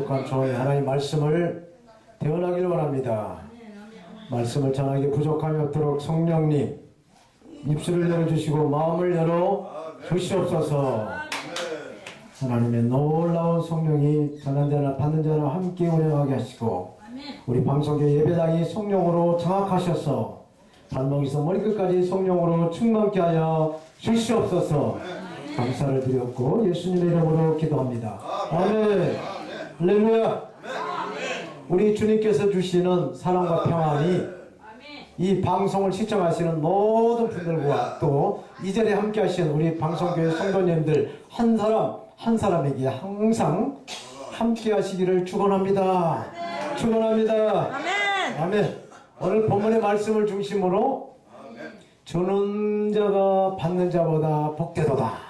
거룩한 종의 하나님 말씀을 대언하기를 원합니다. 말씀을 전하기 부족함이 없도록 성령님 입술을 열어주시고 마음을 열어 주시옵소서. 하나님의 놀라운 성령이 전한 자나 받는 자나 함께 운행하게 하시고 우리 방송계 예배당이 성령으로 장악하셔서 발목에서 머리끝까지 성령으로 충만케 하여 주시옵소서. 감사를 드렸고 예수님의 이름으로 기도합니다. 아멘. 할렐루야. 우리 주님께서 주시는 사랑과 평안이 이 방송을 시청하시는 모든 분들과 또 이 자리에 함께 하시는 우리 방송교회 성도님들 한 사람 한 사람에게 항상 함께 하시기를 축원합니다. 축원합니다. 아멘. 오늘 본문의 말씀을 중심으로 주는 자가 받는 자보다 복되도다.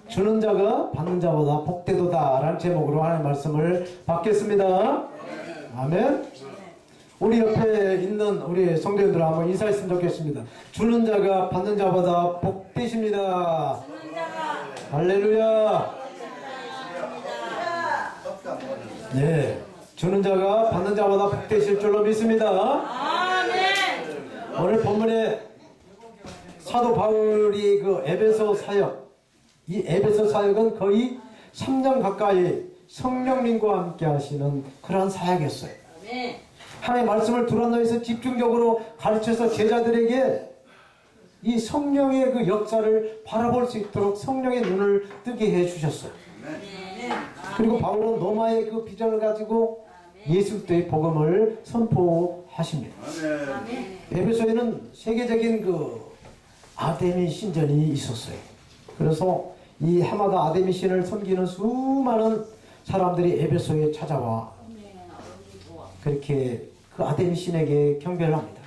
주는 자가 받는 자보다 복되도다 라는 제목으로 하나님의 말씀을 받겠습니다. 아멘. 우리 옆에 있는 우리 성도님들 한번 인사했으면 좋겠습니다. 주는 자가 받는 자보다 복되십니다. 할렐루야. 네, 주는 자가 받는 자보다 복되실 줄로 믿습니다. 오늘 본문에 사도 바울이 그 에베소 사역, 이 에베소 사역은 거의 3년 가까이 성령님과 함께 하시는 그러한 사역이었어요. 하나님의 말씀을 드러내서 집중적으로 가르쳐서 제자들에게 이 성령의 그 역사를 바라볼 수 있도록 성령의 눈을 뜨게 해 주셨어요. 그리고 바울은 로마의 그 비전을 가지고 예수 그리스도의 복음을 선포하십니다. 에베소에는 세계적인 그 아데미 신전이 있었어요. 그래서 이 해마다 아데미 신을 섬기는 수많은 사람들이 에베소에 찾아와 그렇게 그 아데미 신에게 경배를 합니다.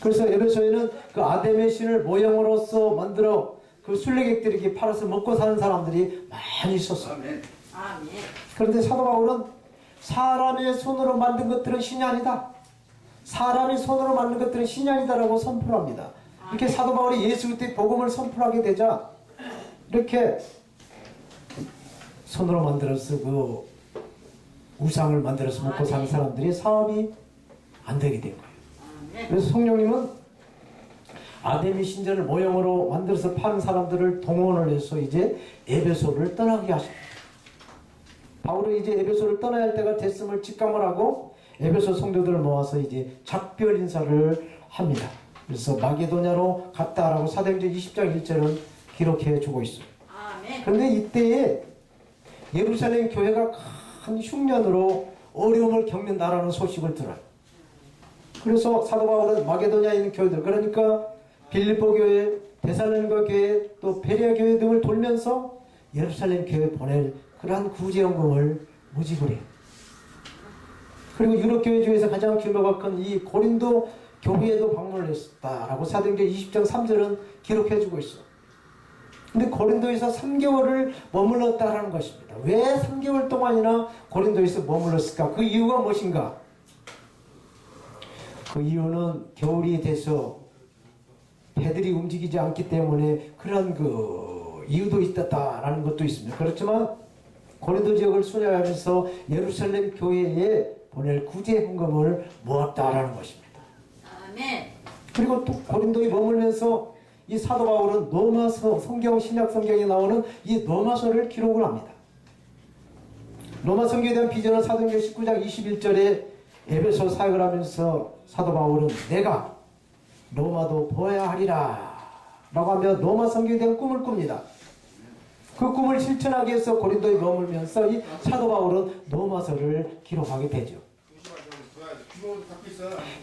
그래서 에베소에는 그 아데미 신을 모형으로서 만들어 그 순례객들에게 팔아서 먹고 사는 사람들이 많이 있었어요. 그런데 사도 바울은 사람의 손으로 만든 것들은 신이 아니다. 사람의 손으로 만든 것들은 신이 아니다라고 선포를 합니다. 이렇게 사도 바울이 예수 그리스도의 복음을 선포하게 되자 이렇게 손으로 만들어서 그 우상을 만들어서 먹고 사는 사람들이 사업이 안 되게 된 거예요. 그래서 성령님은 아데미 신전을 모형으로 만들어서 파는 사람들을 동원을 해서 이제 에베소를 떠나게 하십니다. 바울이 이제 에베소를 떠나야 할 때가 됐음을 직감을 하고 에베소 성도들을 모아서 이제 작별 인사를 합니다. 그래서 마게도냐로 갔다라고 사도행전 20장 1절은 기록해 주고 있어요. 그런데 이때에 예루살렘 교회가 큰 흉년으로 어려움을 겪는다라는 소식을 들어요. 그래서 사도 바울은 마게도냐에 있는 교회들, 그러니까 빌립보 교회, 데살로니가 교회, 또 베레아 교회 등을 돌면서 예루살렘 교회에 보낼 그러한 구제연금을 모집을 해요. 그리고 유럽 교회 중에서 가장 규모가 큰 이 고린도 교회에도 방문을 했다라고 사도행전 20장 3절은 기록해주고 있어요. 근데 고린도에서 3개월을 머물렀다라는 것입니다. 왜 3개월 동안이나 고린도에서 머물렀을까? 그 이유가 무엇인가? 그 이유는 겨울이 돼서 배들이 움직이지 않기 때문에 그런 그 이유도 있었다라는 것도 있습니다. 그렇지만 고린도 지역을 순회하면서 예루살렘 교회에 보낼 구제 헌금을 모았다라는 것입니다. 아멘. 그리고 또 고린도에 머물면서 이 사도 바울은 로마서 성경 신약 성경에 나오는 이 로마서를 기록을 합니다. 로마 성경에 대한 비전은 사도행전 19장 21절에 에베소 사역을 하면서 사도 바울은 내가 로마도 보아야 하리라 라고 하며 로마 성경에 대한 꿈을 꿉니다. 그 꿈을 실천하기 위해서 고린도에 머물면서 이 사도 바울은 로마서를 기록하게 되죠.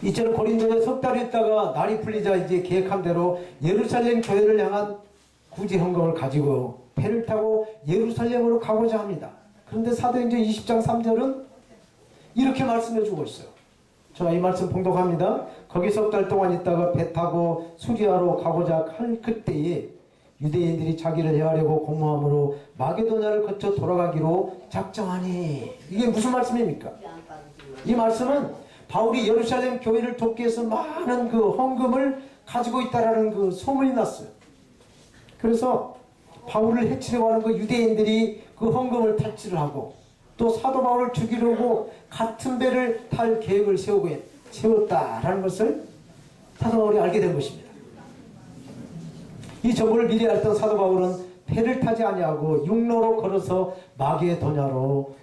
이제는 고린도에 석 달 있다가 날이 풀리자 이제 계획한 대로 예루살렘 교회를 향한 구제 헌금을 가지고 배를 타고 예루살렘으로 가고자 합니다. 그런데 사도행전 20장 3절은 이렇게 말씀해 주고 있어요. 제가 이 말씀 봉독합니다. 거기 석 달 동안 있다가 배 타고 수리아로 가고자 할 그때에 유대인들이 자기를 해하려고 공모함으로 마게도냐를 거쳐 돌아가기로 작정하니. 이게 무슨 말씀입니까? 이 말씀은 바울이 예루살렘 교회를 돕기 위해서 많은 그 헌금을 가지고 있다라는 그 소문이 났어요. 그래서 바울을 해치려고 하는 그 유대인들이 그 헌금을 탈취를 하고 또 사도 바울을 죽이려고 같은 배를 탈 계획을 세웠다라는 것을 사도 바울이 알게 된 것입니다. 이 정보를 미리 알던 사도 바울은 배를 타지 아니하고 육로로 걸어서 마게도냐로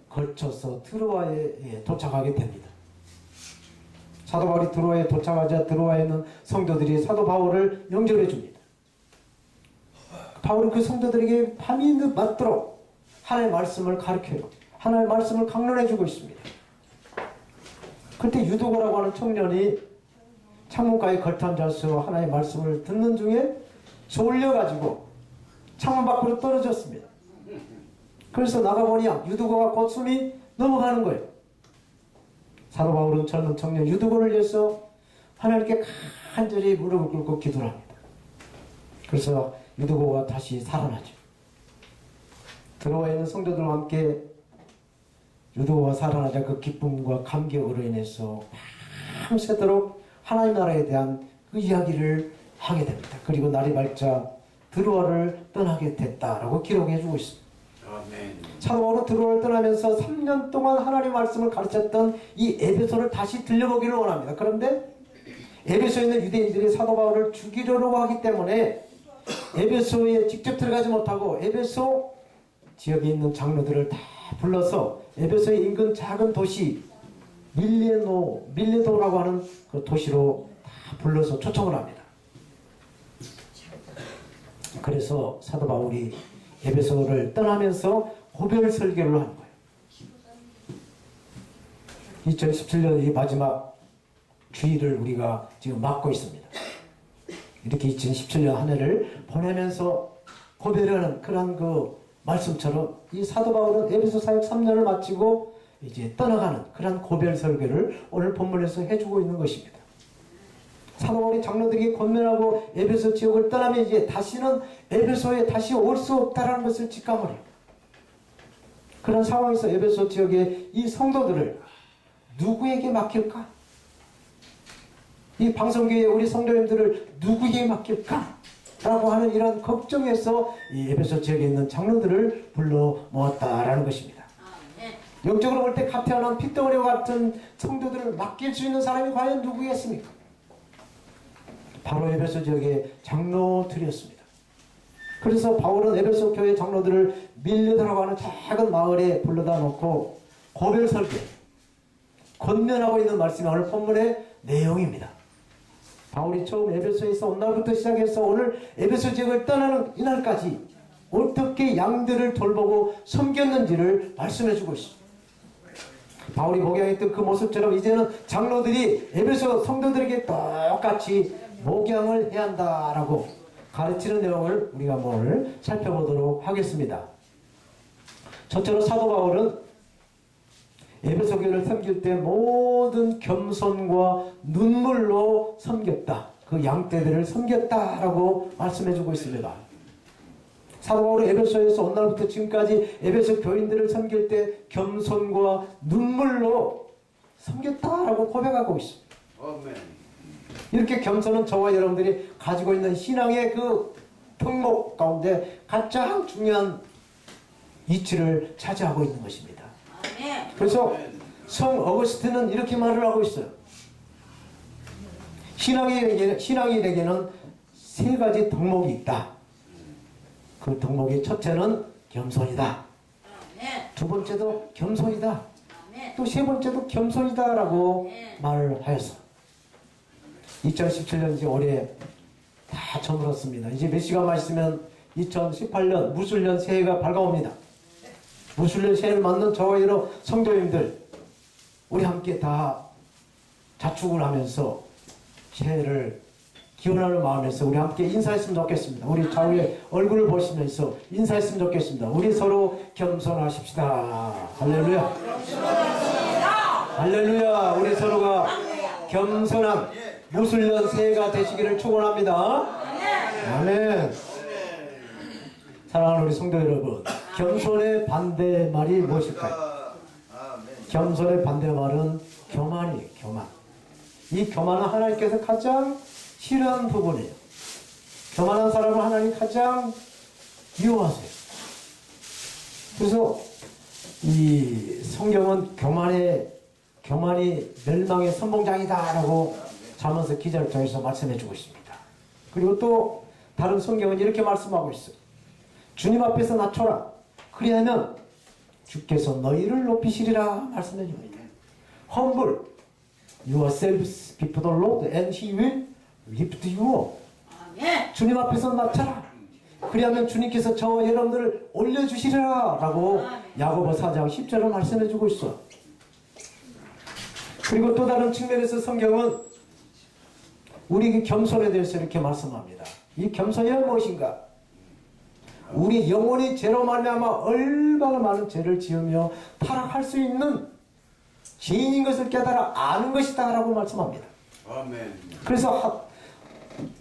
걸쳐서 드로아에 도착하게 됩니다. 사도 바울이 드로아에 도착하자 드로아에 있는 성도들이 사도 바울을 영접해 줍니다. 바울은 그 성도들에게 밤이 맞도록 하나님의 말씀을 가르쳐요. 하나님의 말씀을 강론해 주고 있습니다. 그때 유도고라고 하는 청년이 창문가에 걸터 앉아서 하나님의 말씀을 듣는 중에 졸려가지고 창문 밖으로 떨어졌습니다. 그래서 나가보니 유두고가 곧 숨이 넘어가는 거예요. 사도 바울은 젊은 청년 유두고를 위해서 하나님께 간절히 무릎을 꿇고 기도를 합니다. 그래서 유두고가 다시 살아나죠. 드로아에 있는 성도들과 함께 유두고가 살아나자 그 기쁨과 감격으로 인해서 밤새도록 하나님 나라에 대한 그 이야기를 하게 됩니다. 그리고 날이 밝자 드로아를 떠나게 됐다라고 기록해 주고 있습니다. 사도 바울은 드로아를 떠나면서 3년 동안 하나님 말씀을 가르쳤던 이 에베소를 다시 들려보기를 원합니다. 그런데 에베소에 있는 유대인들이 사도 바울을 죽이려고 하기 때문에 에베소에 직접 들어가지 못하고 에베소 지역에 있는 장로들을 다 불러서 에베소의 인근 작은 도시 밀레도라고 하는 그 도시로 다 불러서 초청을 합니다. 그래서 사도 바울이 에베소를 떠나면서 고별 설교를 하는 거예요. 2017년 이 마지막 주일을 우리가 지금 맞고 있습니다. 이렇게 2017년 한 해를 보내면서 고별하는 그런 그 말씀처럼 이 사도 바울은 에베소 사역 3년을 마치고 이제 떠나가는 그런 고별 설교를 오늘 본문에서 해주고 있는 것입니다. 사도 바울이 장로들에게 권면하고 에베소 지역을 떠나면 이제 다시는 에베소에 다시 올 수 없다라는 것을 직감을 해요. 그런 상황에서 에베소 지역의 이 성도들을 누구에게 맡길까? 이 방송교회 우리 성도님들을 누구에게 맡길까? 라고 하는 이런 걱정에서 이 에베소 지역에 있는 장로들을 불러 모았다라는 것입니다. 영적으로 볼 때 카테아나 핏덩어리와 같은 성도들을 맡길 수 있는 사람이 과연 누구겠습니까? 바로 에베소 지역의 장로들이었습니다. 그래서 바울은 에베소 교회 장로들을 밀레도라고 하는 작은 마을에 불러다 놓고 고별 설교, 권면하고 있는 말씀이 오늘 본문의 내용입니다. 바울이 처음 에베소에서 온 날부터 시작해서 오늘 에베소 지역을 떠나는 이날까지 어떻게 양들을 돌보고 섬겼는지를 말씀해주고 있습니다. 바울이 목양했던 그 모습처럼 이제는 장로들이 에베소 성도들에게 똑같이 목양을 해야 한다라고 가르치는 내용을 우리가 오늘 살펴보도록 하겠습니다. 첫째로 사도 바울은 에베소 교회를 섬길 때 모든 겸손과 눈물로 섬겼다. 그 양떼들을 섬겼다라고 말씀해주고 있습니다. 사도 바울은 에베소에서 온 날부터 지금까지 에베소 교인들을 섬길 때 겸손과 눈물로 섬겼다라고 고백하고 있습니다. 이렇게 겸손은 저와 여러분들이 가지고 있는 신앙의 그 덕목 가운데 가장 중요한 위치를 차지하고 있는 것입니다. 그래서 성 어거스틴은 이렇게 말을 하고 있어요. 신앙인에게는 세 가지 덕목이 있다. 그 덕목의 첫째는 겸손이다. 두 번째도 겸손이다. 또 세 번째도 겸손이다라고 말을 하였어. 2017년 이제 올해 다 저물었습니다. 이제 몇 시간만 있으면 2018년 무술년 새해가 밝아옵니다. 무술년 새해를 맞는 저와 여러 성도님들 우리 함께 다 자축을 하면서 새해를 기원하는 마음에서 우리 함께 인사했으면 좋겠습니다. 우리 좌우의 얼굴을 보시면서 인사했으면 좋겠습니다. 우리 서로 겸손하십시다. 할렐루야. 할렐루야. 우리 서로가 겸손한 무술년 새해가 되시기를 축원합니다. 아멘. 사랑하는 우리 성도 여러분, 겸손의 반대말이 무엇일까요? 겸손의 반대말은 교만이에요. 교만. 이 교만은 하나님께서 가장 싫어하는 부분이에요. 교만한 사람을 하나님 가장 미워하세요. 그래서 이 성경은 교만이 멸망의 선봉장이다라고 잠언서 기자를 통해서 말씀해주고 있습니다. 그리고 또 다른 성경은 이렇게 말씀하고 있어요. 주님 앞에서 낮춰라. 그리하면 주께서 너희를 높이시리라 말씀해줍니다. Humble yourselves before the Lord and He will lift you up. 주님 앞에서 낮춰라. 그리하면 주님께서 저와 여러분들을 올려주시리라 라고 야고보 4장 10절을 말씀해주고 있어. 그리고 또 다른 측면에서 성경은 우리에게 겸손에 대해서 이렇게 말씀합니다. 이 겸손이 무엇인가? 우리 영혼이 죄로 말미암아 얼마나 많은 죄를 지으며 타락할 수 있는 죄인인 것을 깨달아 아는 것이다 라고 말씀합니다. 아멘. 그래서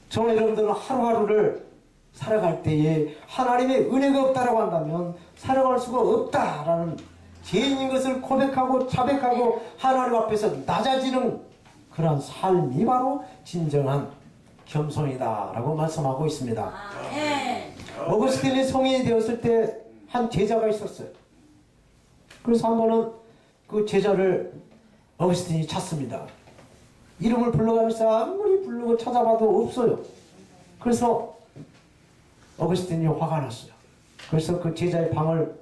저와 여러분들은 하루하루를 살아갈 때에 하나님의 은혜가 없다라고 한다면 살아갈 수가 없다라는 죄인인 것을 고백하고 자백하고 하나님 앞에서 낮아지는 그런 삶이 바로 진정한 겸손이다라고 말씀하고 있습니다. 어거스틴이 성인이 되었을 때 한 제자가 있었어요. 그래서 한 번은 그 제자를 어거스틴이 찾습니다. 이름을 불러가면서 아무리 부르고 찾아봐도 없어요. 그래서 어거스틴이 화가 났어요. 그래서 그 제자의 방을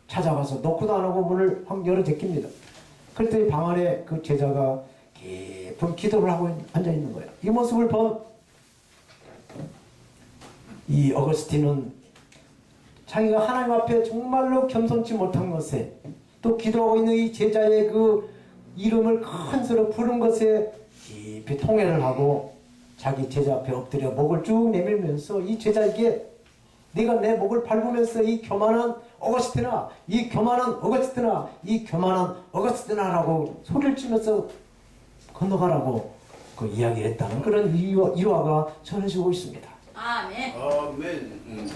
찾아가서 노크도 안 하고 문을 확 열어 제낍니다. 그랬더니 방 안에 그 제자가 깊은 기도를 하고 앉아 있는 거예요. 이 모습을 본 이 어거스틴은 자기가 하나님 앞에 정말로 겸손치 못한 것에 또 기도하고 있는 이 제자의 그 이름을 큰 소리로 부른 것에 깊이 통회를 하고 자기 제자 앞에 엎드려 목을 쭉 내밀면서 이 제자에게 네가 내 목을 밟으면서 이 교만한 어거스티나 이 교만한 어거스티나 이 교만한 어거스티나라고 소리를 치면서 건너가라고 그 이야기를 했다는 그런 일화가 전해지고 있습니다. 아멘. 아멘.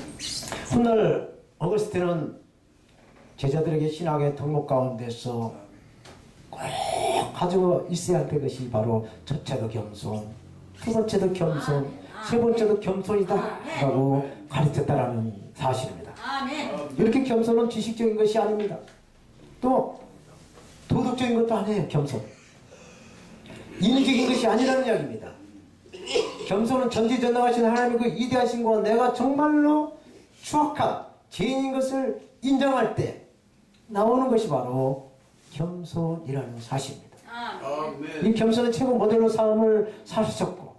훗날 어거스틴은 제자들에게 신학의 덕목 가운데서 꼭 가지고 있어야 할 것이 바로 첫째도 겸손, 두 번째도 겸손, 세 번째도 겸손이다라고 가르쳤다라는 사실입니다. 아멘. 이렇게 겸손은 지식적인 것이 아닙니다. 또 도덕적인 것도 아니에요. 겸손. 인위적인 것이 아니라는 이야기입니다. 겸손은 전지전능하신 하나님의 그 이대하신 과 내가 정말로 추악한 죄인인 것을 인정할 때 나오는 것이 바로 겸손이라는 사실입니다. 아멘. 이 겸손은 최고 모델로 삶을 사셨고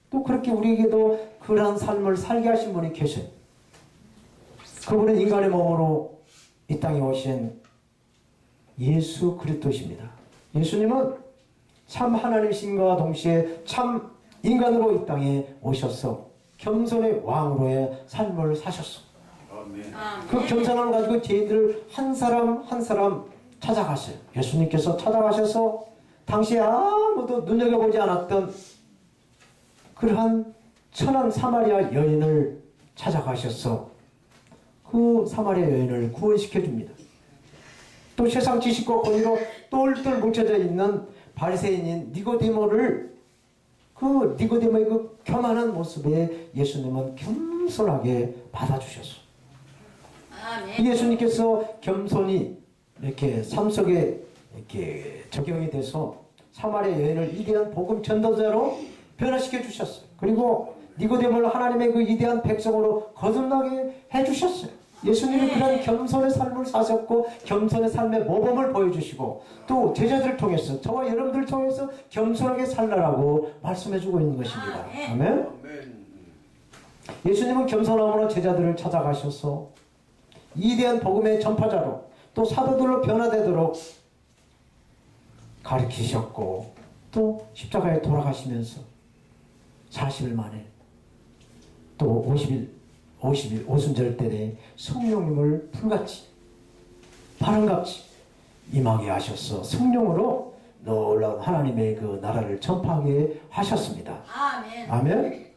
또 그렇게 우리에게도 그러한 삶을 살게 하신 분이 계셔요. 그분은 인간의 몸으로 이 땅에 오신 예수 그리스도십니다. 예수님은 참 하나님이신과 동시에 참 인간으로 이 땅에 오셔서 겸손의 왕으로의 삶을 사셨어. 아멘. 그 겸손함을 가지고 죄인들을 한 사람 한 사람 찾아가셔요. 예수님께서 찾아가셔서 당시에 아무도 눈여겨보지 않았던 그러한 천한 사마리아 여인을 찾아가셔서 그 사마리아 여인을 구원시켜 줍니다. 또 세상 지식과 권위로 똘똘 뭉쳐져 있는 바리새인인 니고데모를 그 니고데모의 그 교만한 모습에 예수님은 겸손하게 받아주셨어. 아멘. 예수님께서 겸손이 이렇게 삶 속에 이렇게 적용이 돼서 사마리아 여인을 이대한 복음 전도자로 변화시켜 주셨어요. 그리고 니고데모를 하나님의 그 이대한 백성으로 거듭나게 해주셨어요. 예수님은 그런 겸손의 삶을 사셨고 겸손의 삶의 모범을 보여주시고 또 제자들을 통해서 저와 여러분들을 통해서 겸손하게 살라라고 말씀해주고 있는 것입니다. 아멘. 아멘. 예수님은 겸손함으로 제자들을 찾아가셔서 이대한 복음의 전파자로 또 사도들로 변화되도록 가르치셨고 또 십자가에 돌아가시면서 40일 만에 또 50일 오순절 때에 성령님을 풀같이 바람같이 임하게 하셔서 성령으로 놀라운 하나님의 그 나라를 전파하게 하셨습니다. 아멘. 아멘.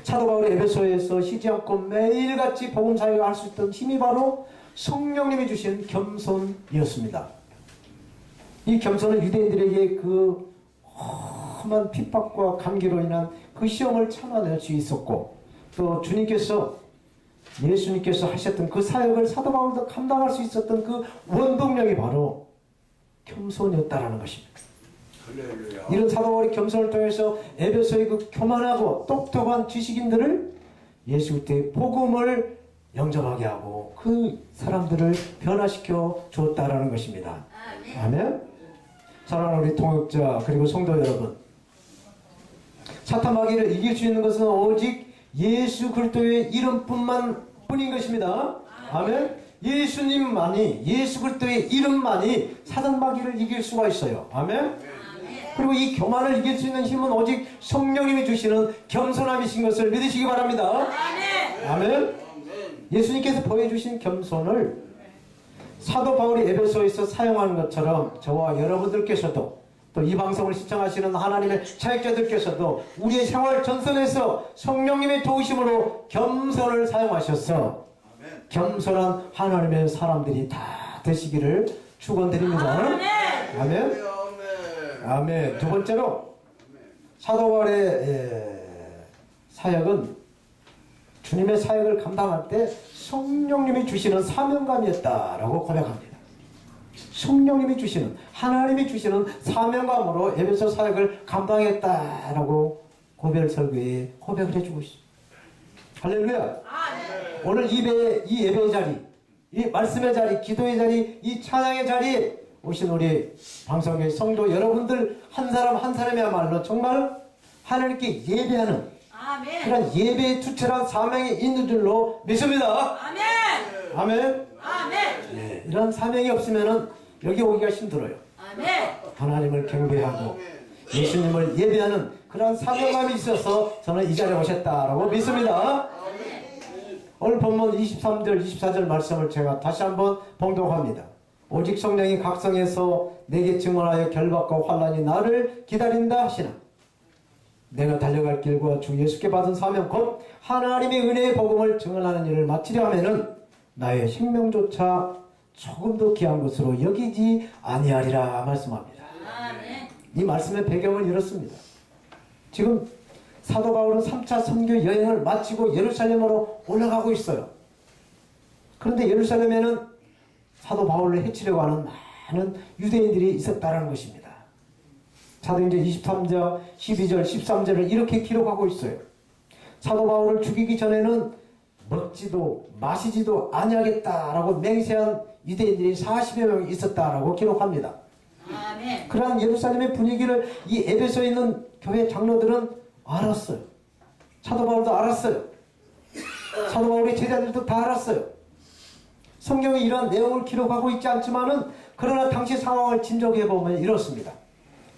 사도 바울이 에베소에서 쉬지 않고 매일같이 복음 사역을 할 수 있던 힘이 바로 성령님이 주신 겸손이었습니다. 이 겸손은 유대인들에게 그 험한 핍박과 감기로 인한 그 시험을 참아낼 수 있었고 또 주님께서 예수님께서 하셨던 그 사역을 사도 바울도 감당할 수 있었던 그 원동력이 바로 겸손이었다라는 것입니다. 할렐루야. 이런 사도 바울의 겸손을 통해서 에베소의 그 교만하고 똑똑한 지식인들을 예수 그리스도의 복음을 영접하게 하고 그 사람들을 변화시켜 주었다라는 것입니다. 아멘. 사랑하는 우리 통역자 그리고 성도 여러분, 사탄 마귀를 이길 수 있는 것은 오직 예수 그리스도의 이름뿐인 것입니다. 아멘. 예수님만이, 예수 그리스도의 이름만이 사탄 마귀를 이길 수가 있어요. 아멘. 그리고 이 교만을 이길 수 있는 힘은 오직 성령님이 주시는 겸손함이신 것을 믿으시기 바랍니다. 아멘. 예수님께서 보여주신 겸손을 사도 바울이 에베소에서 사용하는 것처럼 저와 여러분들께서도 또 이 방송을 시청하시는 하나님의 사역자들께서도 우리의 생활 전선에서 성령님의 도우심으로 겸손을 사용하셔서 겸손한 하나님의 사람들이 다 되시기를 축원드립니다. 아멘. 아멘. 두 번째로 사도 바울의 사역은 주님의 사역을 감당할 때 성령님이 주시는 사명감이었다라고 고백합니다. 성령님이 주시는, 하나님이 주시는 사명감으로 에베소 사역을 감당했다라고 고별 설교에 고백을 해주고 있습니다. 할렐루야. 오늘 이 예배의 자리, 이 말씀의 자리, 기도의 자리, 이 찬양의 자리에 오신 우리 방송의 성도 여러분들 한 사람 한 사람이야말로 정말 하나님께 예배하는 그런 예배의 투철한 사명이 있는 줄로 믿습니다. 아멘. 네, 이런 사명이 없으면 여기 오기가 힘들어요. 하나님을 경배하고 예수님을 예배하는 그런 사명감이 있어서 저는 이 자리에 오셨다라고 믿습니다. 오늘 본문 23절 24절 말씀을 제가 다시 한번 봉독합니다. 오직 성령이 각성해서 내게 증언하여 결박과 환난이 나를 기다린다 하시나 내가 달려갈 길과 주 예수께 받은 사명 곧 하나님의 은혜의 복음을 증언하는 일을 마치려 하면은 나의 생명조차 조금도 귀한 것으로 여기지 아니하리라 말씀합니다. 이 말씀의 배경은 이렇습니다. 지금 사도 바울은 3차 선교 여행을 마치고 예루살렘으로 올라가고 있어요. 그런데 예루살렘에는 사도 바울을 해치려고 하는 많은 유대인들이 있었다는 것입니다. 사도행전 23장 12절 13절을 이렇게 기록하고 있어요. 사도 바울을 죽이기 전에는 먹지도 마시지도 아니하겠다라고 맹세한 유대인들이 40여 명 있었다라고 기록합니다. 그러한 예루살렘의 분위기를 이 에베소에 있는 교회 장로들은 알았어요. 사도 바울도 알았어요. 사도 바울의 제자들도 다 알았어요. 성경이 이러한 내용을 기록하고 있지 않지만은 그러나 당시 상황을 짐작해 보면 이렇습니다.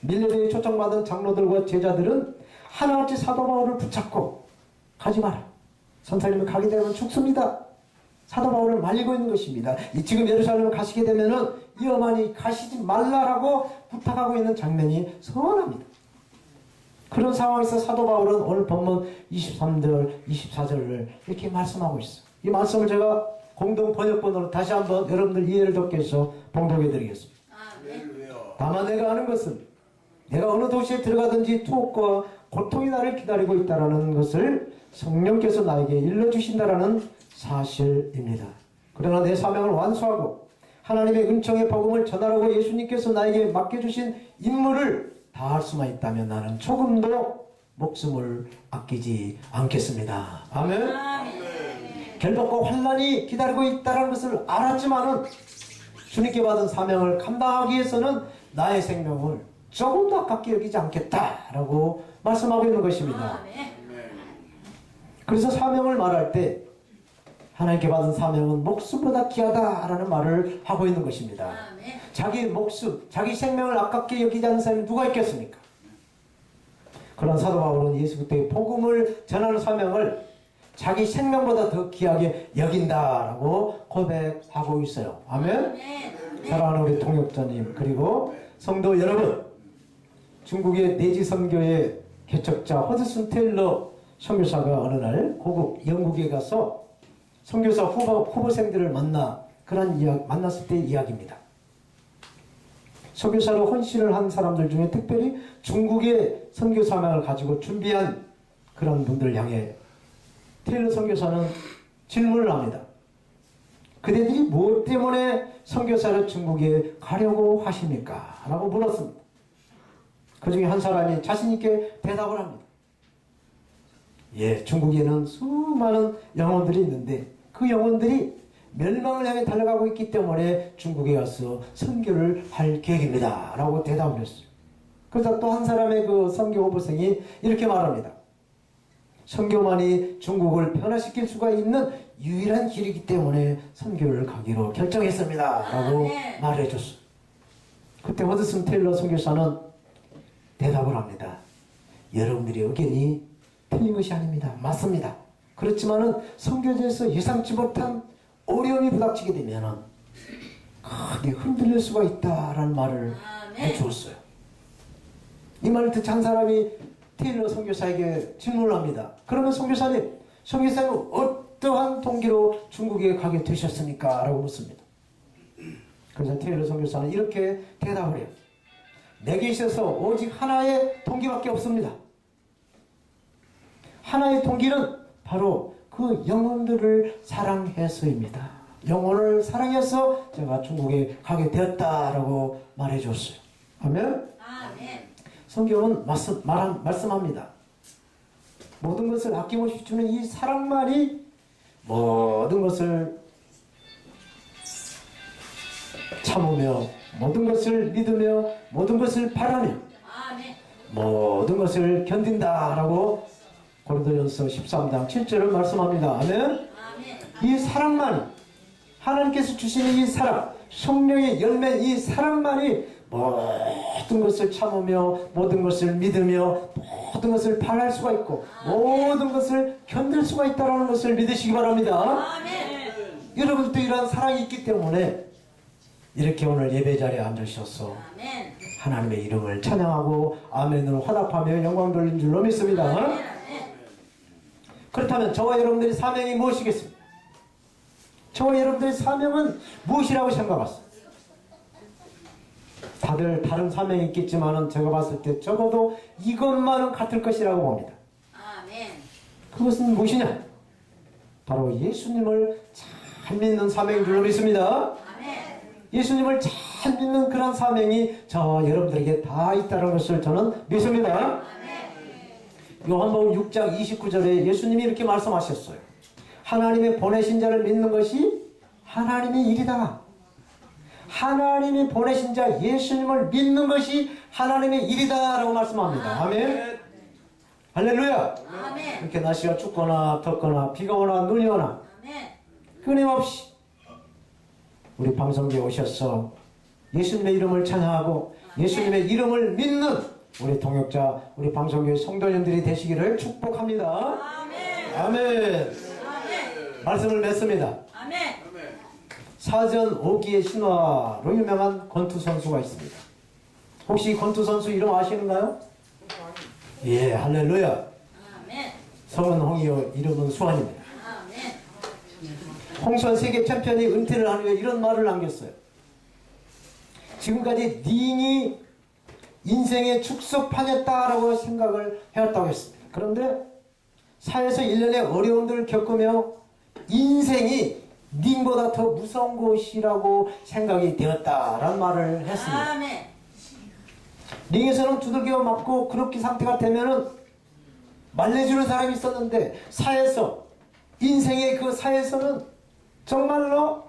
밀레베에 초청받은 장로들과 제자들은 하나같이 사도 바울을 붙잡고 가지 마라. 선생님이 가게 되면 죽습니다. 사도 바울을 말리고 있는 것입니다. 지금 예루살렘을 가시게 되면은 위험하니 가시지 말라라고 부탁하고 있는 장면이 선합니다. 그런 상황에서 사도 바울은 오늘 본문 23절, 24절을 이렇게 말씀하고 있어요. 이 말씀을 제가 공동 번역본으로 다시 한번 여러분들 이해를 돕기 위해서 봉독해 드리겠습니다. 다만 내가 아는 것은 내가 어느 도시에 들어가든지 투옥과 고통이 나를 기다리고 있다는 것을 성령께서 나에게 일러주신다라는 사실입니다. 그러나 내 사명을 완수하고 하나님의 은총의 복음을 전하라고 예수님께서 나에게 맡겨주신 임무를 다할 수만 있다면 나는 조금도 목숨을 아끼지 않겠습니다. 아멘. 결박과 환난이 기다리고 있다는 것을 알았지만은 주님께 받은 사명을 감당하기 위해서는 나의 생명을 조금도 아깝게 여기지 않겠다라고 말씀하고 있는 것입니다. 그래서 사명을 말할 때 하나님께 받은 사명은 목숨보다 귀하다라는 말을 하고 있는 것입니다. 자기 목숨, 자기 생명을 아깝게 여기지 않는 사람이 누가 있겠습니까? 그런 사도 바울은 예수 그리스도의 복음을 전하는 사명을 자기 생명보다 더 귀하게 여긴다라고 고백하고 있어요. 아멘. 사랑하는 우리 동역자님 그리고 성도 여러분, 중국의 내지 선교의 개척자 허드슨 테일러 선교사가 어느 날 고국 영국에 가서 선교사 후보생들을 만났을 때의 이야기입니다. 선교사로 헌신을 한 사람들 중에 특별히 중국의 선교 사명을 가지고 준비한 그런 분들을 향해 테일러 선교사는 질문을 합니다. 그대들이 무엇 때문에 선교사로 중국에 가려고 하십니까? 라고 물었습니다. 그 중에 한 사람이 자신있게 대답을 합니다. 예, 중국에는 수많은 영혼들이 있는데 그 영혼들이 멸망을 향해 달려가고 있기 때문에 중국에 가서 선교를 할 계획입니다. 라고 대답을 했어요. 그래서 또 한 사람의 그 선교 후보생이 이렇게 말합니다. 선교만이 중국을 변화시킬 수가 있는 유일한 길이기 때문에 선교를 가기로 결정했습니다. 라고 말해줬어요. 그때 허드슨 테일러 선교사는 대답을 합니다. 여러분들의 의견이 틀린 것이 아닙니다. 맞습니다. 그렇지만은 선교지에서 예상치 못한 어려움이 부닥치게 되면은 크게 흔들릴 수가 있다라는 말을 해주었어요. 이 말을 듣지 한 사람이 테일러 선교사에게 질문을 합니다. 그러면 선교사님 어떠한 동기로 중국에 가게 되셨습니까? 라고 묻습니다. 그래서 테일러 선교사는 이렇게 대답을 해요. 내게 있어서 오직 하나의 동기밖에 없습니다. 하나의 동기는 바로 그 영혼들을 사랑해서입니다. 영혼을 사랑해서 제가 중국에 가게 되었다라고 말해줬어요. 아멘? 성경은 말씀합니다. 모든 것을 아낌없이 주는 이 사랑만이 모든 것을 참으며 모든 것을 믿으며 모든 것을 바라며 모든 것을 견딘다라고 고린도전서 13장 7절을 말씀합니다. 아멘. 이 사랑만이 하나님께서 주시는 이 사랑, 성령의 열매인 이 사랑만이 모든 것을 참으며 모든 것을 믿으며 모든 것을 바랄 수가 있고 모든 것을 견딜 수가 있다는 것을 믿으시기 바랍니다. 여러분도 이러한 사랑이 있기 때문에 이렇게 오늘 예배 자리에 앉으셔서 하나님의 이름을 찬양하고 아멘으로 화답하며 영광 돌린 줄로 믿습니다. 그렇다면 저와 여러분들의 사명이 무엇이겠습니까? 저와 여러분들의 사명은 무엇이라고 생각하세요? 다들 다른 사명이 있겠지만 제가 봤을 때 적어도 이것만은 같을 것이라고 봅니다. 그것은 무엇이냐? 바로 예수님을 잘 믿는 사명인 줄로 믿습니다. 예수님을 잘 믿는 그런 사명이 저와 여러분들에게 다 있다는 것을 저는 믿습니다. 요한복음 6장 29절에 예수님이 이렇게 말씀하셨어요. 하나님의 보내신 자를 믿는 것이 하나님의 일이다. 하나님이 보내신 자 예수님을 믿는 것이 하나님의 일이다 라고 말씀합니다. 아멘. 할렐루야. 이렇게 날씨가 춥거나 덥거나 비가 오나 눈이 오나 끊임없이 우리 방송국에 오셔서 예수님의 이름을 찬양하고 예수님의 이름을 믿는 우리 동역자, 우리 방송교회 성도님들이 되시기를 축복합니다. 아멘. 말씀을 맺습니다. 사전 5기의 신화로 유명한 권투 선수가 있습니다. 혹시 권투 선수 이름 아시는가요? 예, 할렐루야. 성은 홍이요, 이름은 수환입니다. 홍수환 세계 챔피언이 은퇴를 하는 후에 이런 말을 남겼어요. 지금까지 링이 인생의 축소판이었다라고 생각을 해왔다고 했습니다. 그런데 사회에서 1년의 어려움들을 겪으며 인생이 링보다 더 무서운 곳이라고 생각이 되었다라는 말을 했습니다. 링에서는 두들겨 맞고 그렇게 상태가 되면은 말려주는 사람이 있었는데 사회에서 인생의 그 사회에서는 정말로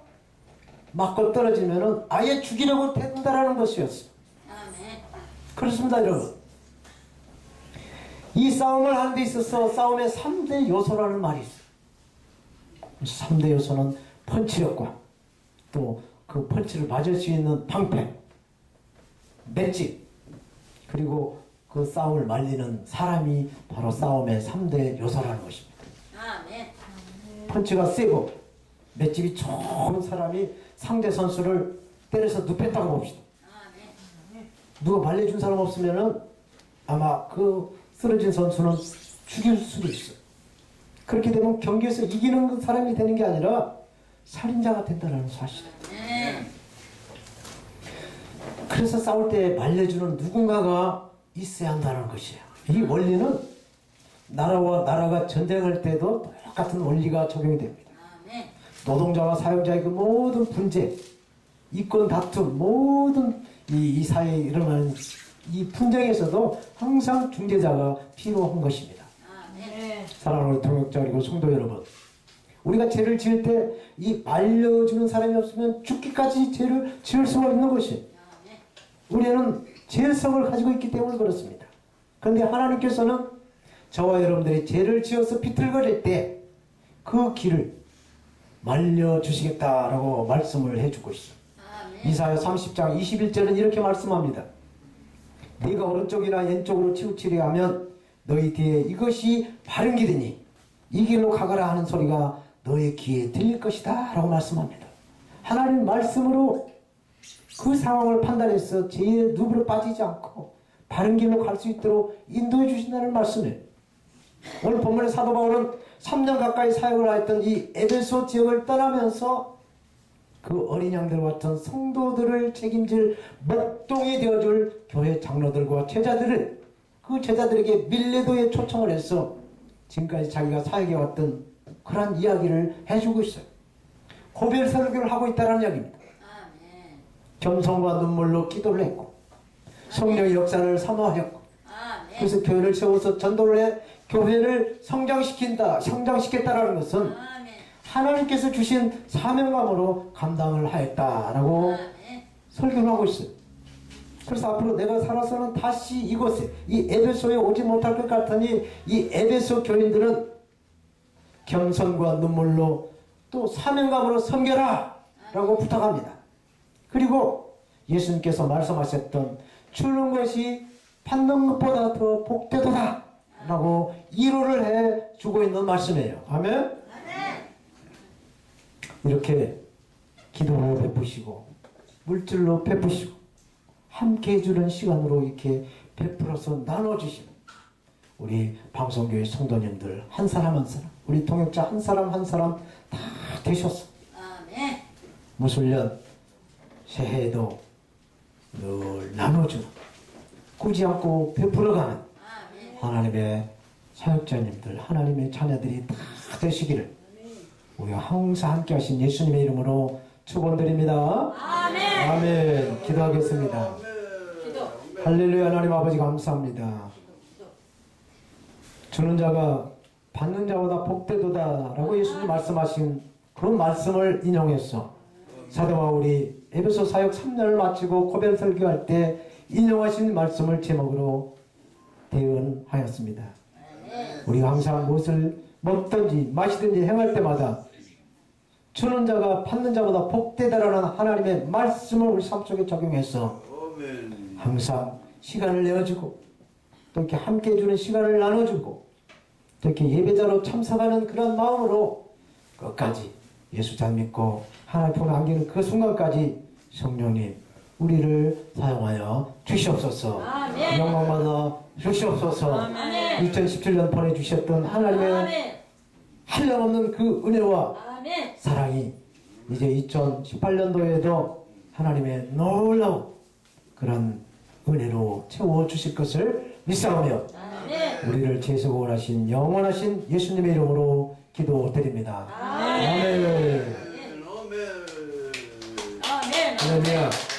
맞고 떨어지면은 아예 죽이려고 된다라는 것이었어요. 그렇습니다, 여러분. 이 싸움을 하는 데 있어서 싸움의 3대 요소라는 말이 있어요. 3대 요소는 펀치력과 또 그 펀치를 맞을 수 있는 방패, 맷집, 그리고 그 싸움을 말리는 사람이 바로 싸움의 3대 요소라는 것입니다. 펀치가 세고 맷집이 좋은 사람이 상대 선수를 때려서 눕혔다고 봅시다. 누가 말려준 사람 없으면은 아마 그 쓰러진 선수는 죽일 수도 있어요. 그렇게 되면 경기에서 이기는 사람이 되는 게 아니라 살인자가 된다는 사실이에요. 그래서 싸울 때 말려주는 누군가가 있어야 한다는 것이에요. 이 원리는 나라와 나라가 전쟁할 때도 똑같은 원리가 적용이 됩니다. 노동자와 사용자의 그 모든 분쟁, 이권 다툼, 모든 이 사회에 일어나는 이 분쟁에서도 항상 중재자가 필요한 것입니다. 아멘. 사랑하는 통역자 그리고 성도 여러분, 우리가 죄를 지을 때 이 알려주는 사람이 없으면 죽기까지 죄를 지을 수가 있는 것이 우리는 죄성을 가지고 있기 때문에 그렇습니다. 그런데 하나님께서는 저와 여러분들이 죄를 지어서 비틀거릴 때 그 길을 말려주시겠다라고 말씀을 해주고 있어요. 아멘. 이사야 30장 21절은 이렇게 말씀합니다. 네가 오른쪽이나 왼쪽으로 치우치려 하면 너희 뒤에 이것이 바른 길이니 이 길로 가거라 하는 소리가 너의 귀에 들릴 것이다 라고 말씀합니다. 하나님 말씀으로 그 상황을 판단해서 죄의 누비로 빠지지 않고 바른 길로 갈 수 있도록 인도해 주신다는 말씀이에요. 오늘 본문의 사도 바울은 3년 가까이 사역을 하였던 이 에베소 지역을 떠나면서 그 어린 양들과 같은 성도들을 책임질 목동이 되어줄 교회 장로들과 제자들을 그 제자들에게 밀레도에 초청을 해서 지금까지 자기가 사역해왔던 그런 이야기를 해주고 있어요. 고별 설교를 하고 있다는 이야기입니다. 아멘. 겸손과 눈물로 기도를 했고 성령의 역사를 사모하였고 아멘. 그래서 교회를 세워서 전도를 해 교회를 성장시켰다라는 것은 아멘. 하나님께서 주신 사명감으로 감당을 하였다라고 아멘. 설교를 하고 있어요. 그래서 앞으로 내가 살아서는 다시 이곳에 이 에베소에 오지 못할 것 같으니 이 에베소 교인들은 겸손과 눈물로 또 사명감으로 섬겨라 라고 부탁합니다. 그리고 예수님께서 말씀하셨던 주는 것이 받는 것보다 더 복되도다 라고 위로를 해주고 있는 말씀이에요. 아멘? 아멘. 이렇게 기도로 베푸시고 물질로 베푸시고 함께 해주는 시간으로 이렇게 베풀어서 나눠주시는 우리 방송교회 성도님들 한 사람 한 사람 우리 통역자 한 사람 한 사람 다 되셨어. 아멘. 무술년 새해에도 늘 나눠주는 꾸지 않고 베풀어가는 아멘. 하나님의 사역자님들 하나님의 자녀들이 다 되시기를 우리가 항상 함께 하신 예수님의 이름으로 축원드립니다. 아멘. 아멘. 기도하겠습니다. 기도. 할렐루야. 하나님 아버지 감사합니다. 주는 자가 받는 자보다 복되도다 라고 예수님 말씀하신 그 말씀을 인용해서 사도 바울이 에베소 사역 3년을 마치고 고별 설교할 때 인용하신 말씀을 제목으로 대언하였습니다. 우리가 항상 무엇을 먹든지 마시든지 행할 때마다 주는 자가 받는 자보다 복되다라는 하나님의 말씀을 우리 삶 속에 적용해서 아멘. 항상 시간을 내어주고 또 이렇게 함께 해주는 시간을 나눠주고 또 이렇게 예배자로 참석하는 그런 마음으로 끝까지 예수 잘 믿고 하나님 품에 안기는 그 순간까지 성령님 우리를 사용하여 주시옵소서. 아멘. 영광받아 주시옵소서. 아멘. 2017년 보내주셨던 하나님의 아멘. 한량없는 그 은혜와 아멘. 사랑이 이제 2018년도에도 하나님의 놀라운 그런 은혜로 채워주실 것을 믿사오며 아멘. 우리를 제소원하신 영원하신 예수님의 이름으로 기도드립니다. 아멘. 아멘. 아멘. 아멘. 할렐루야.